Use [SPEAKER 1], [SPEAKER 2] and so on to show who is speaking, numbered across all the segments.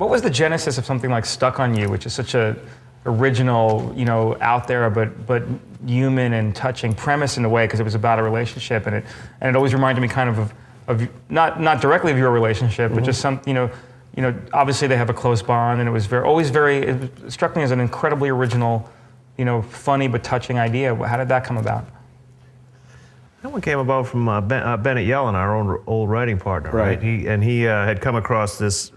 [SPEAKER 1] What was the genesis of something like Stuck on You, which is such a original, out there, but human and touching premise in a way, because it was about a relationship, and it always reminded me kind of not directly of your relationship, but just some, obviously they have a close bond, and it was it struck me as an incredibly original, funny but touching idea. How did that come about?
[SPEAKER 2] That one came about from Bennett Yellen, our old writing partner, right? He had come across this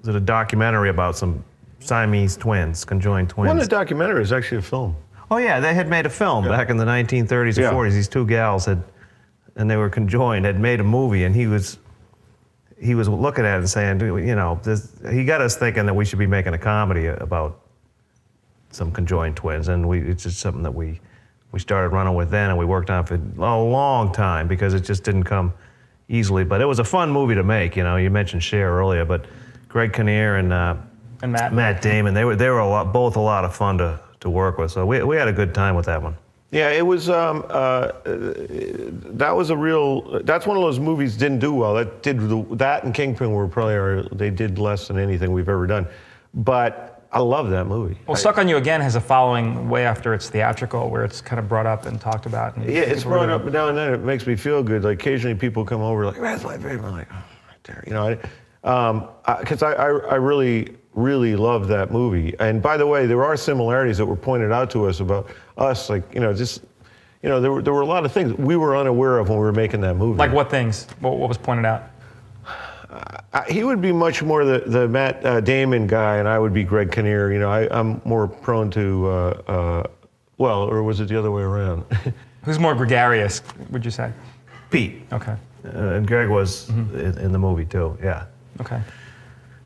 [SPEAKER 2] a documentary about some Siamese twins, conjoined twins.
[SPEAKER 3] One of the documentaries is actually a film.
[SPEAKER 2] Oh yeah, they had made a film back in the 1930s and 40s. These two gals and they were conjoined, had made a movie, and he was looking at it and saying, he got us thinking that we should be making a comedy about some conjoined twins, and it's just something that we started running with then, and we worked on for a long time because it just didn't come easily. But it was a fun movie to make. You mentioned Cher earlier, but Greg Kinnear and Matt Damon, they were both a lot of fun to work with. So we had a good time with that one.
[SPEAKER 3] Yeah, it was. That's one of those movies didn't do well. That and Kingpin were probably they did less than anything we've ever done, but I love that movie.
[SPEAKER 1] Well, Stuck on You again has a following way after it's theatrical, where it's kind of brought up and talked about. And
[SPEAKER 3] it's brought up now and then. It makes me feel good. Like occasionally people come over like, "That's my favorite." I'm like, "Oh, right there," because I really love that movie. And by the way, there are similarities that were pointed out to us about us. Like there were a lot of things we were unaware of when we were making that movie.
[SPEAKER 1] Like what things? What was pointed out?
[SPEAKER 3] He would be much more the Matt Damon guy, and I would be Greg Kinnear. I'm more prone to, or was it the other way around?
[SPEAKER 1] Who's more gregarious, would you say?
[SPEAKER 2] Pete.
[SPEAKER 1] Okay.
[SPEAKER 2] And Greg was in the movie too, yeah.
[SPEAKER 1] Okay.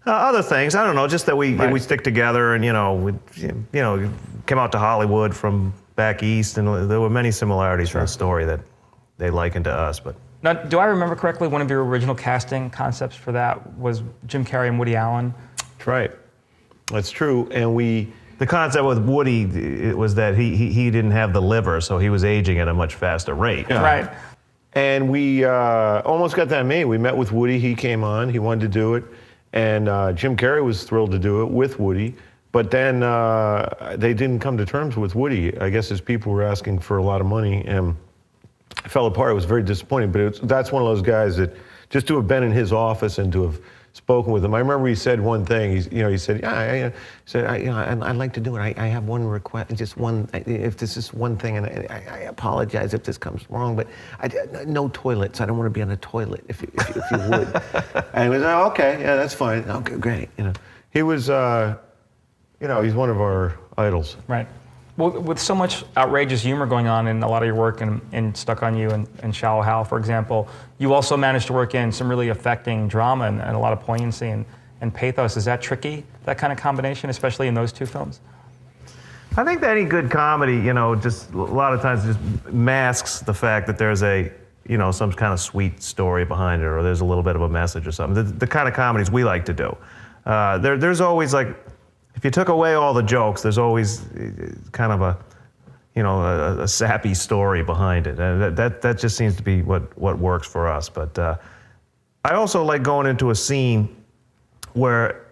[SPEAKER 2] Other things, I don't know, just that we stick together, and we came out to Hollywood from back east, and there were many similarities in the story that they likened to us, but.
[SPEAKER 1] Now, do I remember correctly, one of your original casting concepts for that was Jim Carrey and Woody Allen?
[SPEAKER 3] That's right. That's true. And
[SPEAKER 2] the concept with Woody was that he didn't have the liver, so he was aging at a much faster rate.
[SPEAKER 1] Yeah. Right.
[SPEAKER 3] And we almost got that made. We met with Woody. He came on. He wanted to do it. And Jim Carrey was thrilled to do it with Woody. But then they didn't come to terms with Woody. I guess his people were asking for a lot of money, and it fell apart. It was very disappointing, but that's one of those guys that just to have been in his office and to have spoken with him. I remember he said one thing. He said, I'd like to do it. I have one request, just one. If this is one thing, and I apologize if this comes wrong, but no toilets. I don't want to be on a toilet. If you would. And he was okay. Yeah, that's fine. Okay, great. He was. He's one of our idols.
[SPEAKER 1] Right. Well, with so much outrageous humor going on in a lot of your work in Stuck on You and Shallow Hal, for example, you also managed to work in some really affecting drama and a lot of poignancy and pathos. Is that tricky, that kind of combination, especially in those two films?
[SPEAKER 2] I think that any good comedy, just a lot of times just masks the fact that there's some kind of sweet story behind it, or there's a little bit of a message or something. The kind of comedies we like to do. There's always if you took away all the jokes, there's always kind of a sappy story behind it. And that just seems to be what works for us. But I also like going into a scene where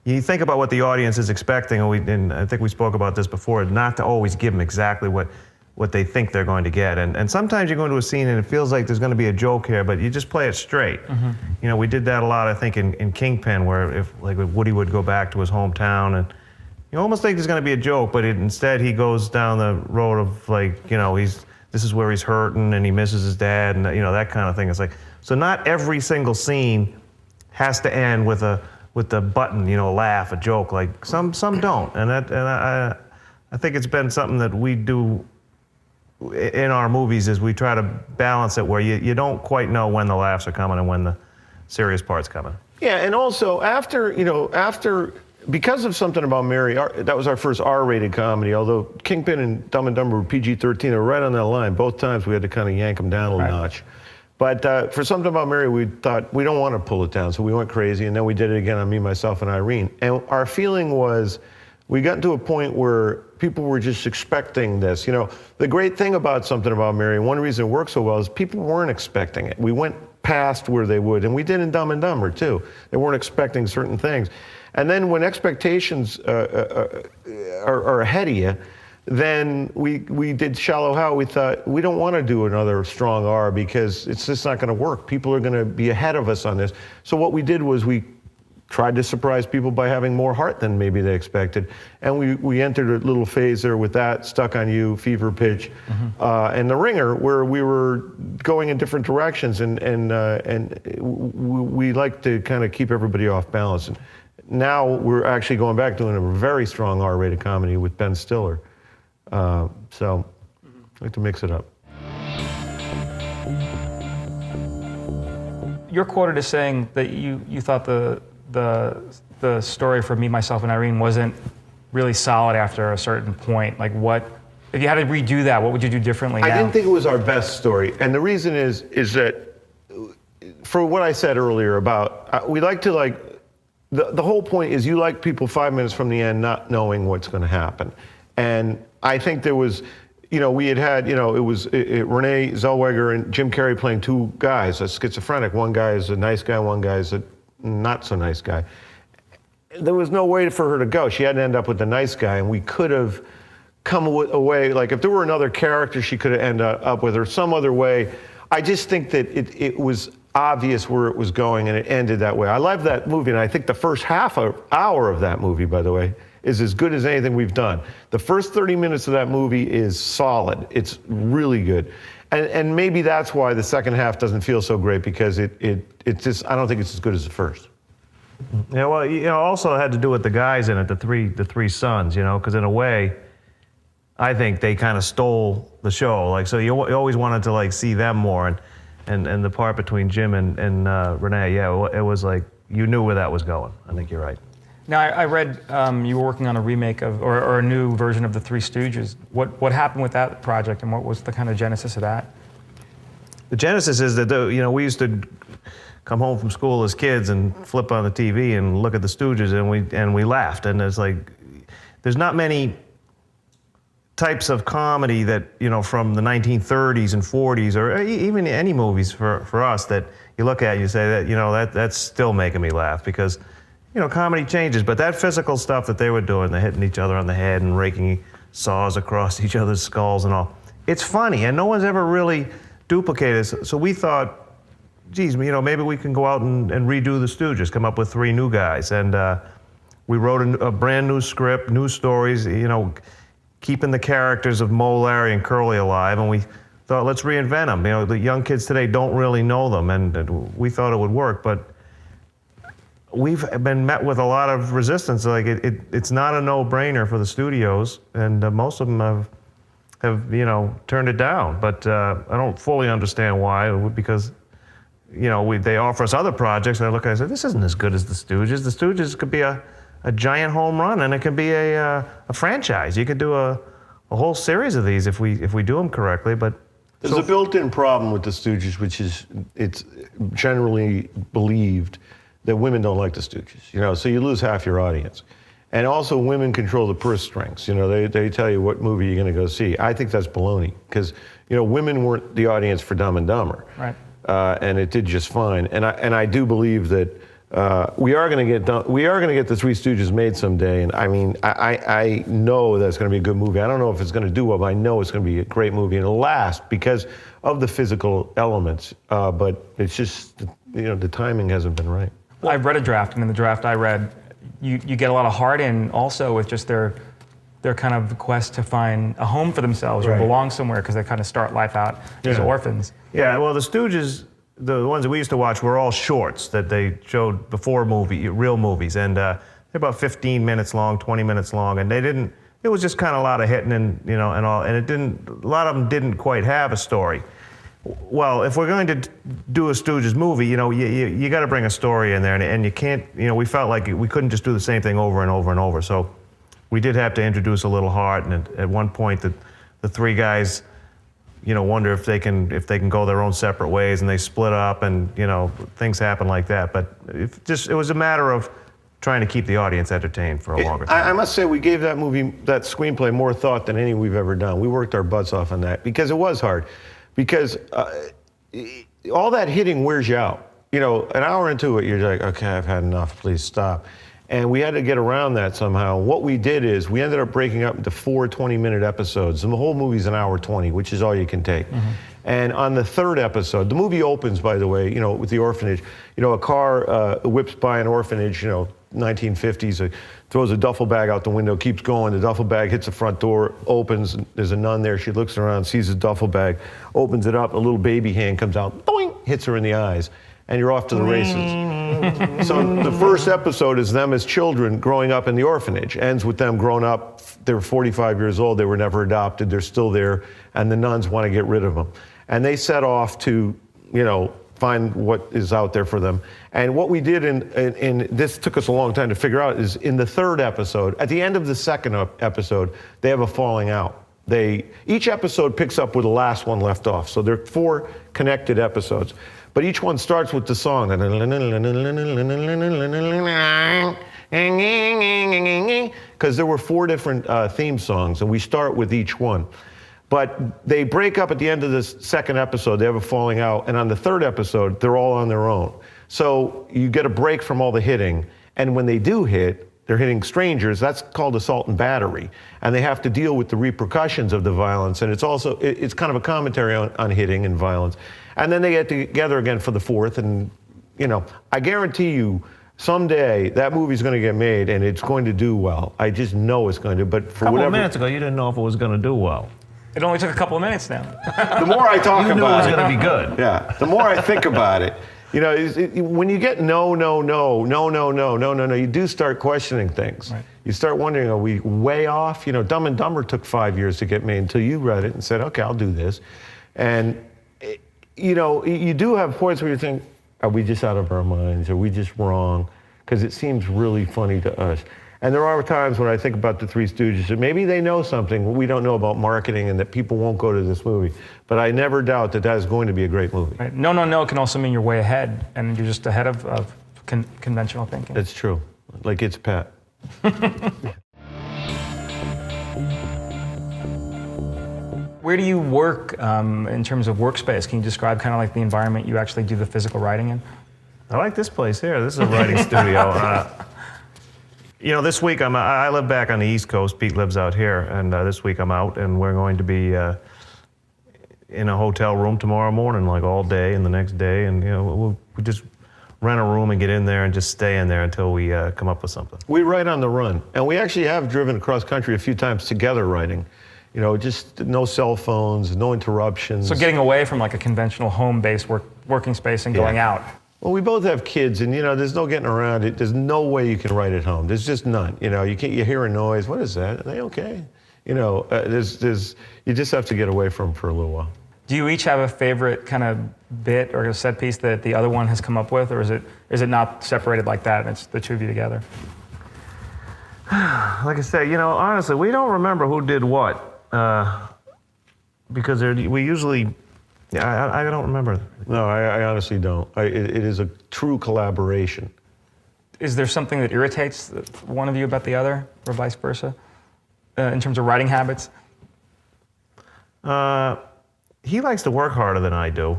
[SPEAKER 2] you think about what the audience is expecting, and I think we spoke about this before, not to always give them exactly what they think they're going to get. And sometimes you go into a scene and it feels like there's going to be a joke here, but you just play it straight. Mm-hmm. We did that a lot, I think, in Kingpin, where if Woody would go back to his hometown, and you almost think there's going to be a joke, but instead he goes down the road of this is where he's hurting and he misses his dad, and that kind of thing. It's so not every single scene has to end with the button, a laugh, a joke. Like some don't, and I think it's been something that we do in our movies, is we try to balance it where you don't quite know when the laughs are coming and when the serious part's coming.
[SPEAKER 3] Yeah, and also after because of Something About Mary, that was our first R-rated comedy, although Kingpin and Dumb and Dumber were PG-13, they were right on that line. Both times we had to kind of yank them down a little notch. But for Something About Mary, we thought, we don't want to pull it down, so we went crazy, and then we did it again on Me, Myself, and Irene. And our feeling was, we got to a point where people were just expecting this. The great thing about Something About Mary, one reason it worked so well, is people weren't expecting it. We went past where they would. And we did in Dumb and Dumber, too. They weren't expecting certain things. And then when expectations are ahead of you, then we did Shallow Hal. We thought, we don't want to do another Strong R because it's just not going to work. People are going to be ahead of us on this. So what we did was we tried to surprise people by having more heart than maybe they expected. And we entered a little phase there with that, Stuck on You, Fever Pitch, and The Ringer, where we were going in different directions. And we like to kind of keep everybody off balance. And now we're actually going back doing a very strong R-rated comedy with Ben Stiller. So I like to mix it up.
[SPEAKER 1] You're quoted as saying that you thought the story for Me, Myself, and Irene wasn't really solid after a certain point. Like, what if you had to redo that? What would you do differently now?
[SPEAKER 3] I didn't think it was our best story, and the reason is that for what I said earlier about we like to the whole point is you like people 5 minutes from the end not knowing what's going to happen, and I think there was. We had, it was Renee Zellweger and Jim Carrey playing two guys, a schizophrenic. One guy is a nice guy, one guy is a not so nice guy. There was no way for her to go. She had to end up with the nice guy, and we could have come away, like if there were another character she could have ended up with or some other way. I just think that it was obvious where it was going, and it ended that way. I love that movie, and I think the first half hour of that movie, by the way, is as good as anything we've done. The first 30 minutes of that movie is solid. It's really good. And maybe that's why the second half doesn't feel so great, because it just, I don't think it's as good as the first.
[SPEAKER 2] Yeah, well, also it had to do with the guys in it, the three sons, because in a way, I think they kind of stole the show. Like, so you always wanted to see them more, and the part between Jim and Renee, yeah, it was like you knew where that was going. I think you're right.
[SPEAKER 1] Now, I read you were working on a remake of, or a new version of the Three Stooges. What happened with that project, and what was the kind of genesis of that?
[SPEAKER 2] The genesis is that we used to come home from school as kids and flip on the TV and look at the Stooges, and we laughed. And there's not many types of comedy that from the 1930s and 40s, or even any movies for us that you look at and you say that that's still making me laugh, because comedy changes, but that physical stuff that they were doing, they're hitting each other on the head and raking saws across each other's skulls and all, it's funny, and no one's ever really duplicated it. So we thought, geez, maybe we can go out and redo the Stooges, come up with three new guys. And we wrote a brand new script, new stories, keeping the characters of Moe, Larry, and Curly alive, and we thought, let's reinvent them. The young kids today don't really know them, and we thought it would work, but we've been met with a lot of resistance. Like it's not a no-brainer for the studios, and most of them have turned it down. But I don't fully understand why. Because they offer us other projects, and I look at it and say, this isn't as good as the Stooges. The Stooges could be a giant home run, and it could be a franchise. You could do a whole series of these if we do them correctly. But
[SPEAKER 3] there's a built-in problem with the Stooges, which is it's generally believed that women don't like the Stooges, so you lose half your audience. And also women control the purse strings, they tell you what movie you're gonna go see. I think that's baloney, because, women weren't the audience for Dumb and Dumber.
[SPEAKER 1] Right.
[SPEAKER 3] And it did just fine. And I do believe that we are gonna get the Three Stooges made someday. And I mean, I know that's gonna be a good movie. I don't know if it's gonna do well, but I know it's gonna be a great movie, and it'll last because of the physical elements. But it's just, the timing hasn't been right.
[SPEAKER 1] Well, I've read a draft, and in the draft I read, you get a lot of heart in also with just their kind of quest to find a home for themselves or belong somewhere, because they kind of start life out as orphans.
[SPEAKER 2] Yeah, well, the Stooges, the ones that we used to watch, were all shorts that they showed before real movies, and they're about 15 minutes long, 20 minutes long, and it was just kind of a lot of hitting and and all, and a lot of them didn't quite have a story. Well, if we're going to do a Stooges movie, you got to bring a story in there, and you can't, we felt like we couldn't just do the same thing over and over and over. So we did have to introduce a little heart, and at one point the three guys, wonder if they can go their own separate ways, and they split up, and things happen like that. But it was a matter of trying to keep the audience entertained for a longer time.
[SPEAKER 3] I must say, we gave that movie, that screenplay, more thought than any we've ever done. We worked our butts off on that because it was hard. Because all that hitting wears you out. You know, an hour into it, you're like, okay, I've had enough, please stop. And we had to get around that somehow. What we did is we ended up breaking up into 4 20-minute episodes. And the whole movie's an hour 20, which is all you can take. And on the third episode, the movie opens, by the way, you know, with the orphanage. You know, a car whips by an orphanage, you know, 1950s, throws a duffel bag out the window, keeps going. The duffel bag hits the front door, opens. There's a nun there. She looks around, sees the duffel bag, opens it up. A little baby hand comes out, boing, hits her in the eyes. And you're off to the races. So the first episode is them as children growing up in the orphanage. Ends with them grown up. They're 45 years old. They were never adopted. They're still there. And the nuns want to get rid of them. And they set off to, you know, find what is out there for them. And what we did in this took us a long time to figure out is in the third episode, at the end of the second episode, they have a falling out. Each episode picks up where the last one left off. So there are 4 connected episodes. But each one starts with the song. Because there were 4 different theme songs, and we start with each one. But they break up at the end of the second episode. They have a falling out. And on the third episode, they're all on their own. So you get a break from all the hitting. And when they do hit, they're hitting strangers. That's called assault and battery. And they have to deal with the repercussions of the violence. And it's also, it's kind of a commentary on hitting and violence. And then they get together again for the fourth. And, you know, I guarantee you, someday that movie's going to get made and it's going to do well. I just know it's going to. But for
[SPEAKER 2] A couple
[SPEAKER 3] whatever
[SPEAKER 2] of minutes ago, you didn't know if it was going to do well.
[SPEAKER 1] It only took a couple of minutes now.
[SPEAKER 3] the more I talk
[SPEAKER 2] You knew it
[SPEAKER 3] about
[SPEAKER 2] was
[SPEAKER 3] it,
[SPEAKER 2] going to be good.
[SPEAKER 3] yeah, the more I think about it, you know, when you get no, you do start questioning things.
[SPEAKER 1] Right.
[SPEAKER 3] You start wondering, are we way off? You know, Dumb and Dumber took 5 years to get made until you read it and said, okay, I'll do this. And, you know, you do have points where you think, are we just out of our minds? Are we just wrong? Because it seems really funny to us. And there are times when I think about the Three Stooges, that maybe they know something we don't know about marketing and that people won't go to this movie. But I never doubt that that is going to be a great movie.
[SPEAKER 1] Right. No can also mean you're way ahead, and you're just ahead of conventional thinking.
[SPEAKER 3] That's true. Like It's Pat.
[SPEAKER 1] Where do you work in terms of workspace? Can you describe kind of like the environment you actually do the physical writing in?
[SPEAKER 2] I like this place here. This is a writing studio. You know, this week I live back on the East Coast. Pete lives out here, and this week I'm out, and we're going to be in a hotel room tomorrow morning, like all day, and the next day, and you know, we'll just rent a room and get in there and just stay in there until we come up with something.
[SPEAKER 3] We write on the run, and we actually have driven across country a few times together writing. You know, just no cell phones, no interruptions.
[SPEAKER 1] So getting away from like a conventional home-based working space and going out.
[SPEAKER 3] Well, we both have kids, and you know, there's no getting around it. There's no way you can write at home. There's just none. You know, you hear a noise. What is that? Are they okay? You know, you just have to get away from them for a little while.
[SPEAKER 1] Do you each have a favorite kind of bit or a set piece that the other one has come up with, or is it not separated like that and it's the two of you together?
[SPEAKER 2] Like I said, you know, honestly, we don't remember who did what because we usually. Yeah, I don't remember.
[SPEAKER 3] No, I honestly don't. It is a true collaboration.
[SPEAKER 1] Is there something that irritates one of you about the other, or vice versa, in terms of writing habits?
[SPEAKER 2] He likes to work harder than I do.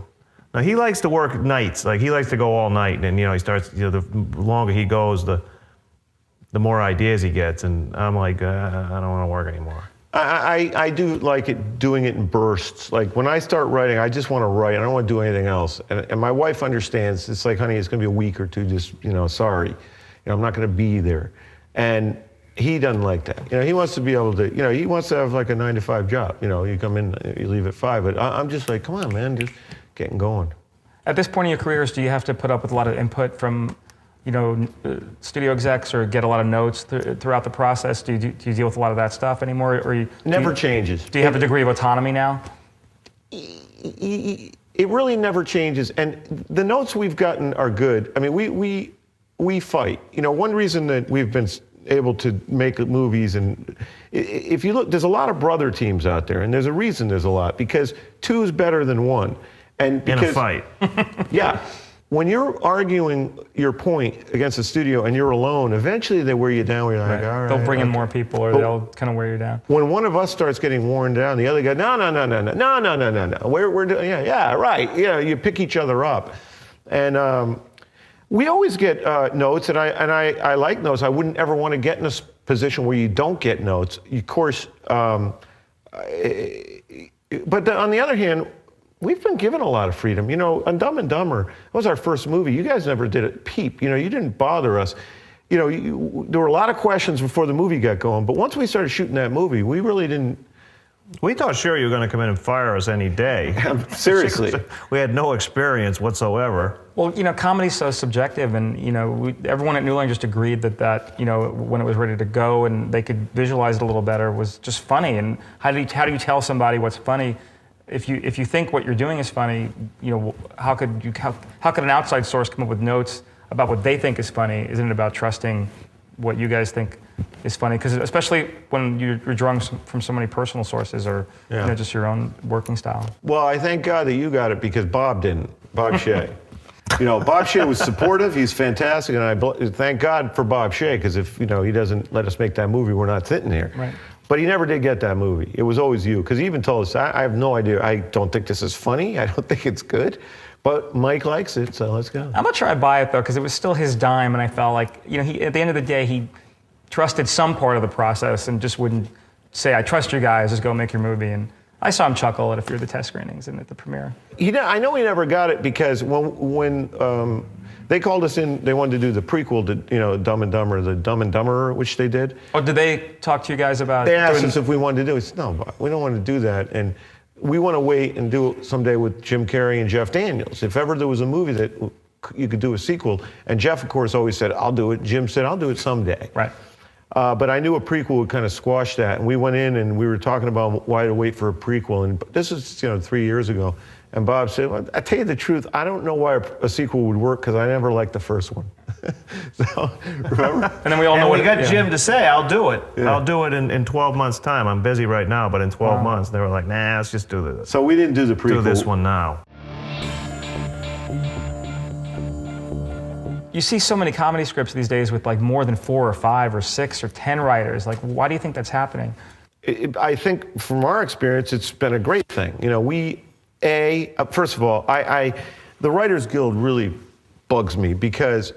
[SPEAKER 2] Now, he likes to work nights. Like, he likes to go all night, and, you know, he starts, you know, the longer he goes, the more ideas he gets, and I'm like, I don't want to work anymore.
[SPEAKER 3] I do like doing it in bursts. Like when I start writing, I just want to write. I don't want to do anything else. And my wife understands. It's like, honey, it's going to be a week or two. Just, you know, sorry. You know, I'm not going to be there. And he doesn't like that. You know, he wants to be able to, you know, he wants to have like a 9-to-5 job. You know, you come in, you leave at 5. But I'm just like, come on, man, just getting going.
[SPEAKER 1] At this point in your careers, do you have to put up with a lot of input from, you know, studio execs, or get a lot of notes throughout the process? Do you deal with a lot of that stuff anymore? Or
[SPEAKER 3] Never changes.
[SPEAKER 1] Do you have a degree of autonomy now?
[SPEAKER 3] It really never changes. And the notes we've gotten are good. I mean, we fight. You know, one reason that we've been able to make movies, and if you look, there's a lot of brother teams out there, and there's a reason there's a lot, because 2 is better than 1. And because,
[SPEAKER 2] in a fight.
[SPEAKER 3] Yeah. when you're arguing your point against the studio and you're alone, eventually they wear you down. Where you're like, all right,
[SPEAKER 1] They'll bring in
[SPEAKER 3] okay.
[SPEAKER 1] more people, or they'll kind of wear you down.
[SPEAKER 3] When one of us starts getting worn down, the other guy, no. We're doing, yeah, right. Yeah, you pick each other up, and we always get notes, and I like notes. I wouldn't ever want to get in a position where you don't get notes. Of course, but on the other hand, we've been given a lot of freedom. You know, on Dumb and Dumber, that was our first movie. You guys never did a peep. You know, you didn't bother us. You know, there were a lot of questions before the movie got going, but once we started shooting that movie, we really didn't.
[SPEAKER 2] We thought sure you were going to come in and fire us any day.
[SPEAKER 3] Seriously.
[SPEAKER 2] We had no experience whatsoever.
[SPEAKER 1] Well, you know, comedy's so subjective, and you know, everyone at New Line just agreed that you know, when it was ready to go and they could visualize it a little better, was just funny. And how do you tell somebody what's funny? If you think what you're doing is funny, you know, how could an outside source come up with notes about what they think is funny? Isn't it about trusting what you guys think is funny? Because especially when you're drawing from so many personal sources, or you know, just your own working style.
[SPEAKER 3] Well, I thank God that you got it because Bob didn't. Bob Shea. You know, Bob Shea was supportive. He's fantastic, and I thank God for Bob Shea, because if, you know, he doesn't let us make that movie, we're not sitting here.
[SPEAKER 1] Right.
[SPEAKER 3] But he never did get that movie. It was always you, because he even told us, I have no idea. I don't think this is funny. I don't think it's good. But Mike likes it, so let's go.
[SPEAKER 1] I'm not sure I buy it though, because it was still his dime, and I felt like, you know, at the end of the day, he trusted some part of the process and just wouldn't say, "I trust you guys, just go make your movie." And I saw him chuckle at a few of the test screenings and at the premiere.
[SPEAKER 3] I know he never got it because when they called us in, they wanted to do the prequel to, you know, Dumb and Dumber, the Dumb and Dumber, which they did.
[SPEAKER 1] Oh, did they talk to you guys about?
[SPEAKER 3] They asked us if we wanted to do it. We said, no, we don't want to do that, and we want to wait and do it someday with Jim Carrey and Jeff Daniels. If ever there was a movie that you could do a sequel, and Jeff, of course, always said, I'll do it. Jim said, I'll do it someday.
[SPEAKER 1] Right.
[SPEAKER 3] But I knew a prequel would kind of squash that, and we went in and we were talking about why to wait for a prequel, and this is, you know, 3 years ago. And Bob said, well, I tell you the truth, I don't know why a sequel would work, because I never liked the first one. So, remember?
[SPEAKER 1] And then we all know
[SPEAKER 2] we got
[SPEAKER 1] yeah.
[SPEAKER 2] Jim to say, I'll do it.
[SPEAKER 3] Yeah.
[SPEAKER 2] I'll do it in 12 months' time. I'm busy right now, but in 12 months, they were like, nah, let's just do this.
[SPEAKER 3] So we didn't do the prequel.
[SPEAKER 2] Do this one now.
[SPEAKER 1] You see so many comedy scripts these days with like more than 4 or 5 or 6 or 10 writers. Like, why do you think that's happening?
[SPEAKER 3] I think from our experience, it's been a great thing. You know, first of all, the Writers Guild really bugs me because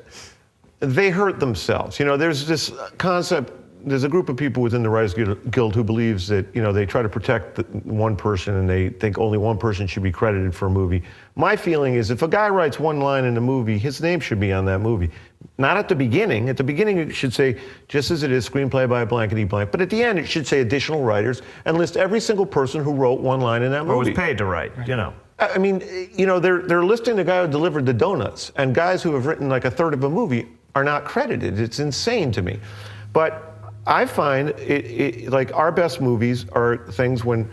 [SPEAKER 3] they hurt themselves. You know, there's this concept, there's a group of people within the Writers Guild who believes that, you know, they try to protect one person and they think only one person should be credited for a movie. My feeling is if a guy writes one line in a movie, his name should be on that movie. Not at the beginning. At the beginning, it should say, just as it is, screenplay by blankety blank. But at the end, it should say additional writers and list every single person who wrote one line in that movie.
[SPEAKER 2] Or was paid to write, you know.
[SPEAKER 3] I mean, you know, they're listing the guy who delivered the donuts, and guys who have written like a third of a movie are not credited. It's insane to me. But I find like our best movies are things when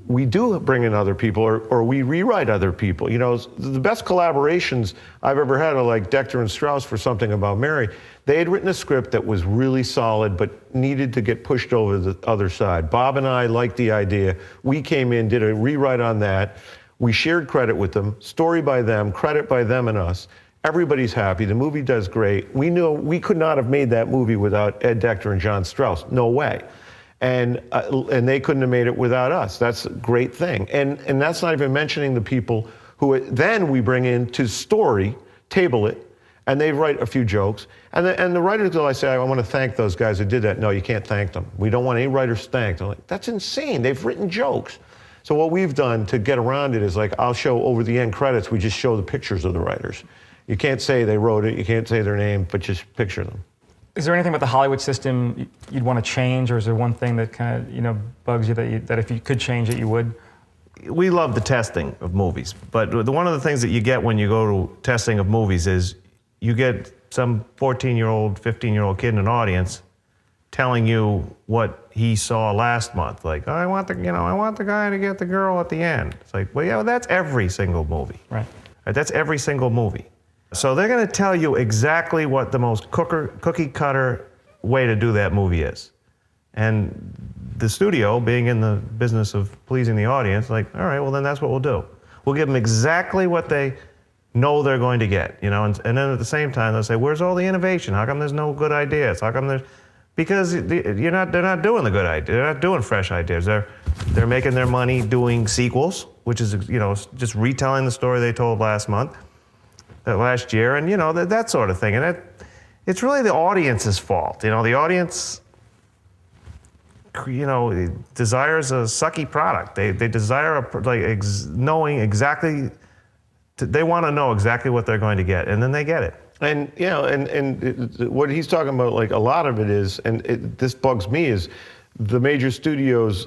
[SPEAKER 3] we do bring in other people or we rewrite other people. You know, the best collaborations I've ever had are like Decter and Strauss for Something About Mary. They had written a script that was really solid but needed to get pushed over the other side. Bob and I liked the idea. We came in, did a rewrite on that. We shared credit with them, story by them, credit by them and us. Everybody's happy. The movie does great. We knew we could not have made that movie without Ed Decter and John Strauss. No way. And they couldn't have made it without us. That's a great thing. And that's not even mentioning the people who then we bring in to story, table it, and they write a few jokes. And the writers go, I say, I want to thank those guys who did that. No, you can't thank them. We don't want any writers thanked. I'm like, that's insane. They've written jokes. So what we've done to get around it is like, I'll show over the end credits, we just show the pictures of the writers. You can't say they wrote it, you can't say their name, but just picture them.
[SPEAKER 1] Is there anything about the Hollywood system you'd want to change, or is there one thing that kind of, you know, bugs you that if you could change it, you would?
[SPEAKER 2] We love the testing of movies, but one of the things that you get when you go to testing of movies is you get some 14-year-old, 15-year-old kid in an audience telling you what he saw last month. Like, oh, I want the guy to get the girl at the end. It's like, well, yeah, that's every single movie.
[SPEAKER 1] Right.
[SPEAKER 2] That's every single movie. So they're going to tell you exactly what the most cookie cutter way to do that movie is. And the studio, being in the business of pleasing the audience, like, all right, well, then that's what we'll do. We'll give them exactly what they know they're going to get, and then at the same time they'll say, where's all the innovation? How come there's no good ideas? How come there's, because they're not doing the good ideas. They're not doing fresh ideas. They're making their money doing sequels, which is, just retelling the story they told last year, and that sort of thing. And it's really the audience's fault. The audience, desires a sucky product. They desire knowing exactly. They want to know exactly what they're going to get, and then they get it.
[SPEAKER 3] And what he's talking about, like a lot of it is, and this bugs me, is the major studios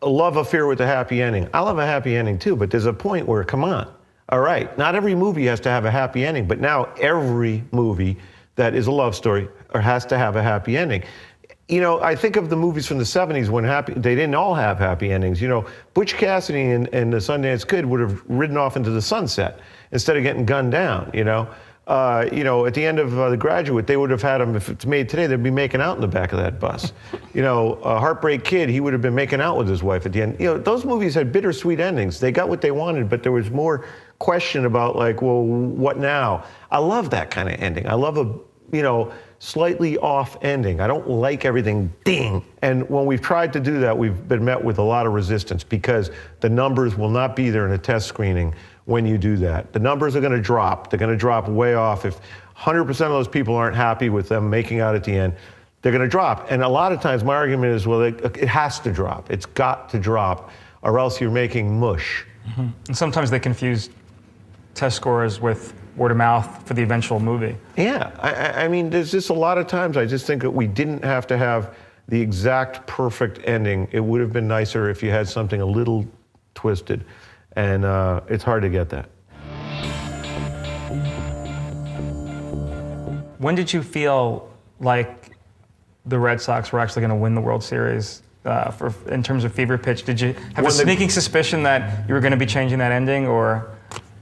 [SPEAKER 3] love a fear with a happy ending. I love a happy ending too, but there's a point where, come on, all right, not every movie has to have a happy ending, but now every movie that is a love story or has to have a happy ending. I think of the movies from the 70s when they didn't all have happy endings. Butch Cassidy and the Sundance Kid would have ridden off into the sunset instead of getting gunned down, at the end of The Graduate, they would have had him, if it's made today, they'd be making out in the back of that bus. Heartbreak Kid, he would have been making out with his wife at the end. Those movies had bittersweet endings. They got what they wanted, but there was more question about, what now? I love that kind of ending. I love a, slightly off ending. I don't like everything ding. And when we've tried to do that, we've been met with a lot of resistance because the numbers will not be there in a test screening when you do that. The numbers are going to drop. They're going to drop way off. If 100% of those people aren't happy with them making out at the end, they're going to drop. And a lot of times my argument is, well, it has to drop. It's got to drop, or else you're making mush.
[SPEAKER 1] Mm-hmm. And sometimes they confuse test scores with word of mouth for the eventual movie.
[SPEAKER 3] Yeah, I mean, there's just a lot of times I just think that we didn't have to have the exact perfect ending. It would have been nicer if you had something a little twisted, and it's hard to get that.
[SPEAKER 1] When did you feel like the Red Sox were actually going to win the World Series in terms of fever pitch? Did you have a sneaking suspicion that you were going to be changing that ending, or?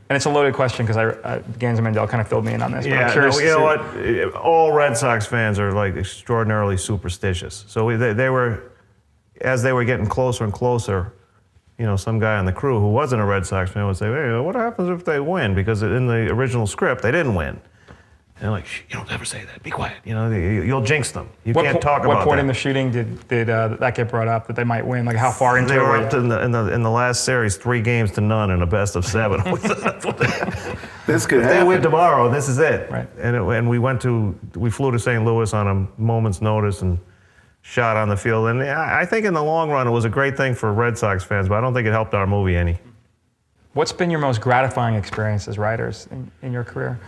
[SPEAKER 1] And it's a loaded question because Ganza Mandel kind of filled me in on this. But I'm curious.
[SPEAKER 2] What? All Red Sox fans are extraordinarily superstitious. So they were, as they were getting closer and closer, some guy on the crew who wasn't a Red Sox fan would say, "Hey, what happens if they win?" Because in the original script, they didn't win. And they're like, "Shh, you don't ever say that. Be quiet. You'll jinx them. You can't talk about that."
[SPEAKER 1] What point in the shooting did that get brought up that they might win? Like how far into
[SPEAKER 2] they were up in the last series 3-0 in a best of 7.
[SPEAKER 3] This could
[SPEAKER 2] if
[SPEAKER 3] happen.
[SPEAKER 2] they win tomorrow, this is it.
[SPEAKER 1] Right.
[SPEAKER 2] And we flew to St. Louis on a moment's notice and shot on the field. And I think in the long run it was a great thing for Red Sox fans, but I don't think it helped our movie any.
[SPEAKER 1] What's been your most gratifying experience as writers in your career?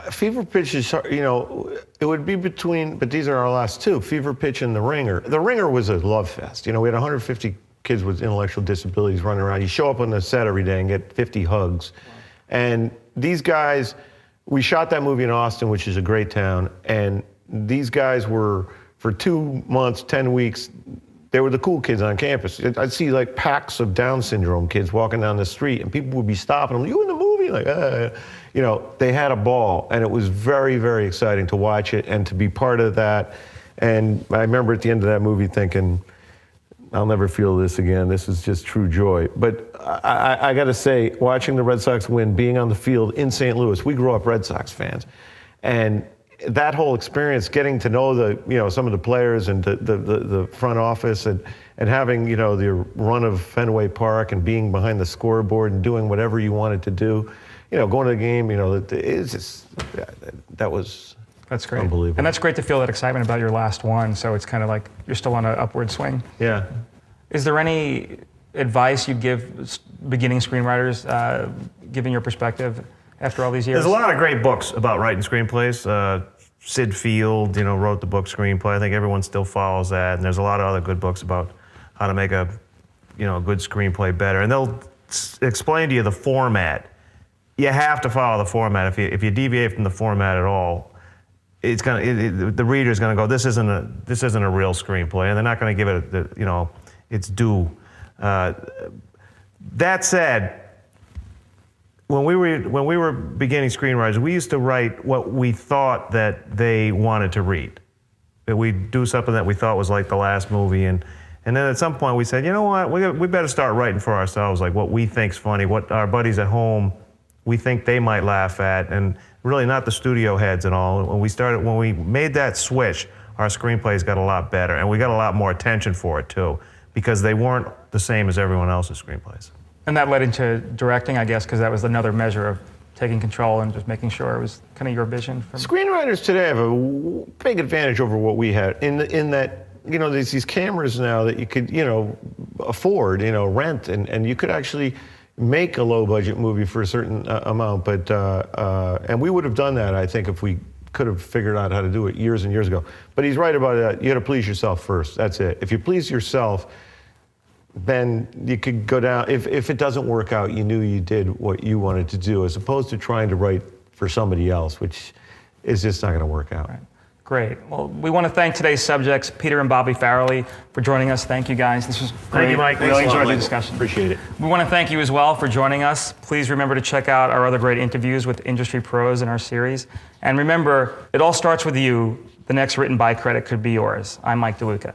[SPEAKER 3] Fever Pitch is, it would be between, but these are our last two, Fever Pitch and The Ringer. The Ringer was a love fest. We had 150 kids with intellectual disabilities running around. You show up on the set every day and get 50 hugs. Wow. And these guys, we shot that movie in Austin, which is a great town, and these guys were, for 2 months, 10 weeks, they were the cool kids on campus. I'd see packs of Down syndrome kids walking down the street, and people would be stopping them. You in the movie? They had a ball, and it was very, very exciting to watch it and to be part of that. And I remember at the end of that movie thinking, I'll never feel this again. This is just true joy. But I got to say, watching the Red Sox win, being on the field in St. Louis, we grew up Red Sox fans, and that whole experience, getting to know some of the players and the front office, and having the run of Fenway Park and being behind the scoreboard and doing whatever you wanted to do, going to the game, it's just that's
[SPEAKER 1] great.
[SPEAKER 3] Unbelievable.
[SPEAKER 1] And that's great to feel that excitement about your last one. So it's kind of like you're still on an upward swing.
[SPEAKER 3] Yeah.
[SPEAKER 1] Is there any advice you'd give beginning screenwriters, given your perspective after all these years?
[SPEAKER 2] There's a lot of great books about writing screenplays. Sid Field, wrote the book Screenplay. I think everyone still follows that. And there's a lot of other good books about how to make a good screenplay better. And they'll explain to you the format. You have to follow the format. If you deviate from the format at all, the reader's gonna go, this isn't a real screenplay, and they're not gonna give it its due. That said, when we were beginning screenwriters, we used to write what we thought that they wanted to read. We'd do something that we thought was like the last movie, and And then at some point we said, you know what, we better start writing for ourselves, like what we think's funny, what our buddies at home we think they might laugh at, and really not the studio heads and all. When we made that switch, our screenplays got a lot better, and we got a lot more attention for it too, because they weren't the same as everyone else's screenplays.
[SPEAKER 1] And that led into directing, I guess, because that was another measure of taking control and just making sure it was kind of your vision.
[SPEAKER 3] Screenwriters today have a big advantage over what we had in that, there's these cameras now that you could, afford, rent, and you could actually make a low budget movie for a certain amount. But and we would have done that, I think, if we could have figured out how to do it years and years ago. But he's right about that. You got to please yourself first. That's it. If you please yourself, then you could go down. If it doesn't work out, you knew you did what you wanted to do, as opposed to trying to write for somebody else, which is just not going to work out.
[SPEAKER 1] Right. Great. Well, we want to thank today's subjects, Peter and Bobby Farrelly, for joining us. Thank you, guys. This was great.
[SPEAKER 2] Thank you, Mike.
[SPEAKER 1] Really enjoyed the discussion.
[SPEAKER 3] Appreciate it.
[SPEAKER 1] We want to thank you as well for joining us. Please remember to check out our other great interviews with industry pros in our series. And remember, it all starts with you. The next written by credit could be yours. I'm Mike DeLuca.